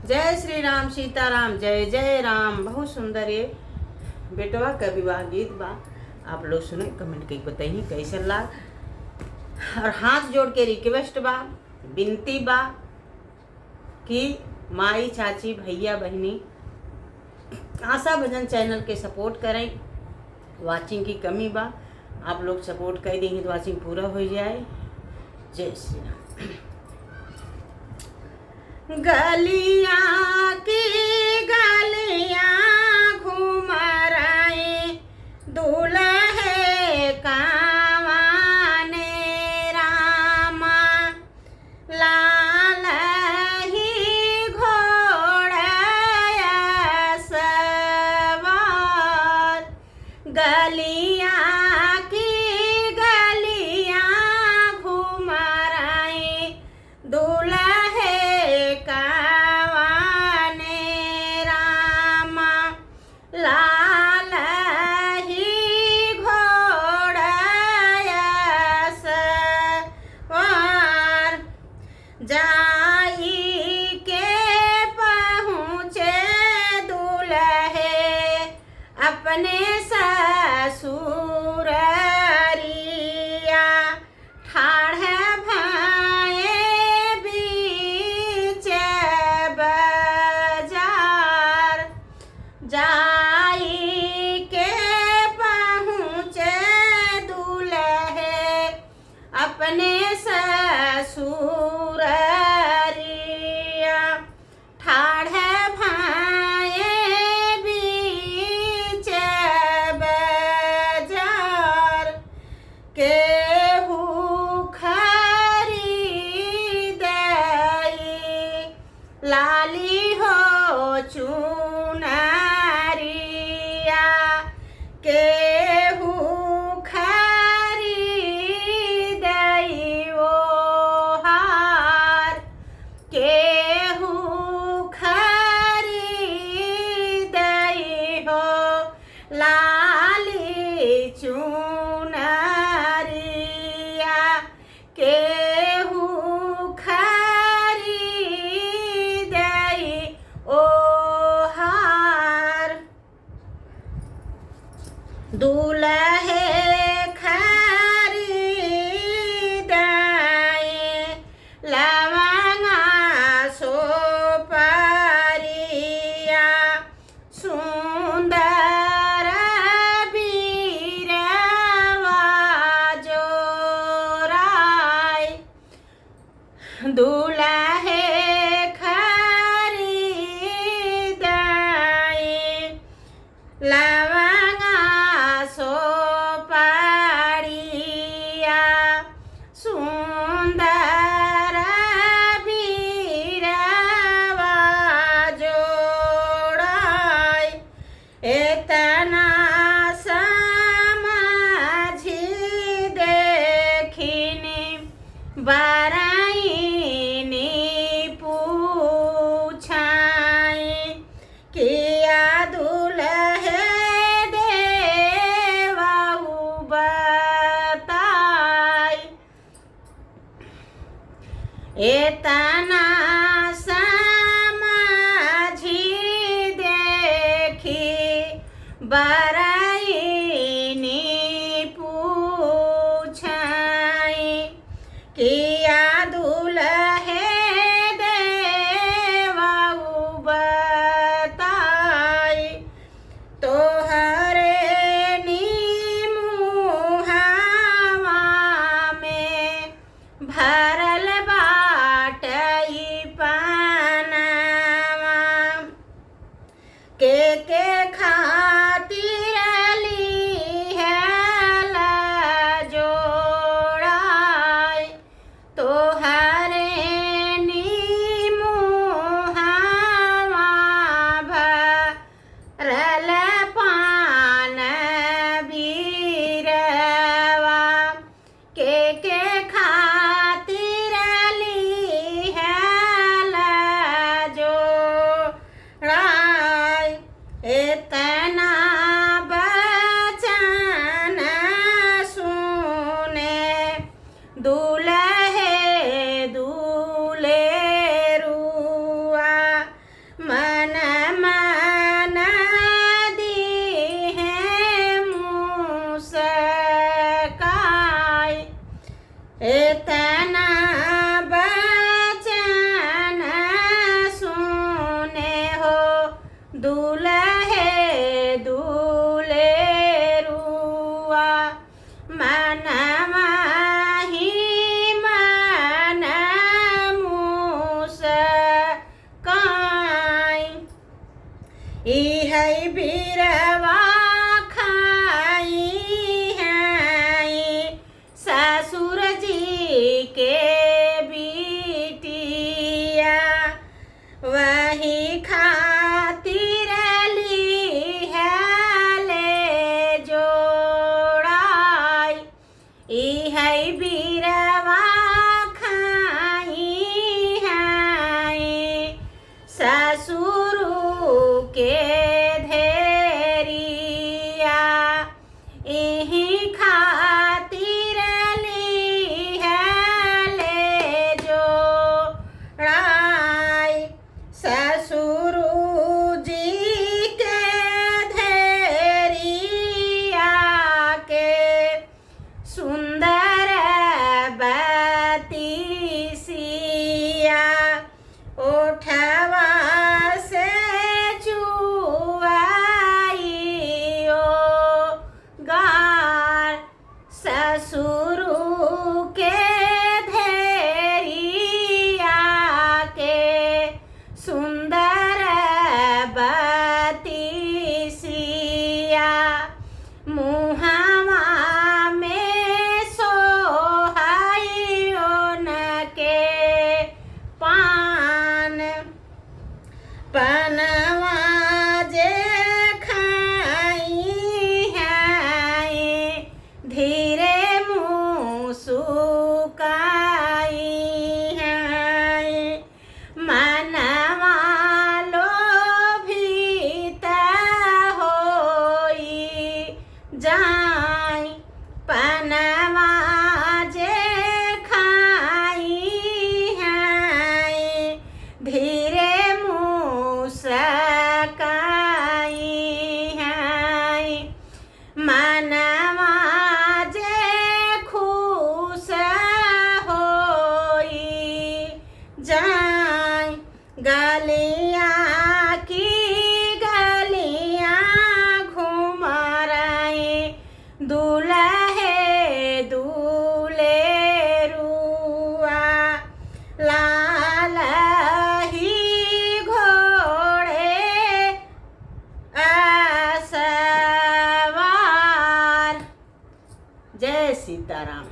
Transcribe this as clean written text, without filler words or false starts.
जय श्री राम सीताराम जय जय राम। बहुत सुंदर ये बेटवा का विवाह गीत बा। आप लोग सुने, कमेंट करके बताइए कैसा लगा। और हाथ जोड़ के रिक्वेस्ट बा, विनती बा कि माई चाची भैया बहनी आशा भजन चैनल के सपोर्ट करें। वाचिंग की कमी बा, आप लोग सपोर्ट कर देंगे तो वाचिंग पूरा हो जाए। जय श्री राम। गलियां की गलियां घूम रहे दूल्हे कावाने रामा, लाल ही घोड़ा सवार। गलियां की गलियां घूम रहे दूल्हे लाल ही घोड़ा सवार। जाई के पहुँचे दूल्हे अपने ससुररिया, ठाढ़ भाए बीच बाजार। जाई के पहुँचे दूल्हे अपने ससुररिया, ठाढ़ भाए बीच बाजार। केहू खरीदई लाली हो चुनरिया, केहू खरीदई ओ हार, केहू खरीदई हो लाली चुनरिया, केहू खरीदई ओ हार। दूल्हे खरीदई लवंगा सुपारिया, सुंदर बीरवा जोराई। दूल्हे खरीदई लवंगा सुपारिया, सुंदर बीरवा जोड़ाई। इतना समझी देखिनी बराइनी पूछाई, किया दूल्हे देवाऊ बताई। इतना समझी देखी बराइनी पूछाई, किया दुल्हे दुलेरुआ मनवा ही मन मुस्काई इहै बिरवा खाई हैं ससुर जी के बिटिया वही खातिर ली है ले जोड़ाई इहै बिरवा खाई हैं ससुर के धेरिया इही खातिर ली है ले जोड़ाई ससुर जी के धेरिया के सुंदर बतीसिया ओठवा से चुआइयो गार ससुर के धेरिया के सुंदर बतीसिया मुहवा में सोहाइयो न के पान पनवा जे खाई हैं धीरे मुस्काई हैं मनवा लोभित होई जाई पनवा जे खाई हैं धीरे मुस्काई हैं मनवा जे खुश होई जाई गलियां की गलियां घूम रही दुल्हे दुलेरुआ लाल ही घोड़े सवार। जय सीताराम।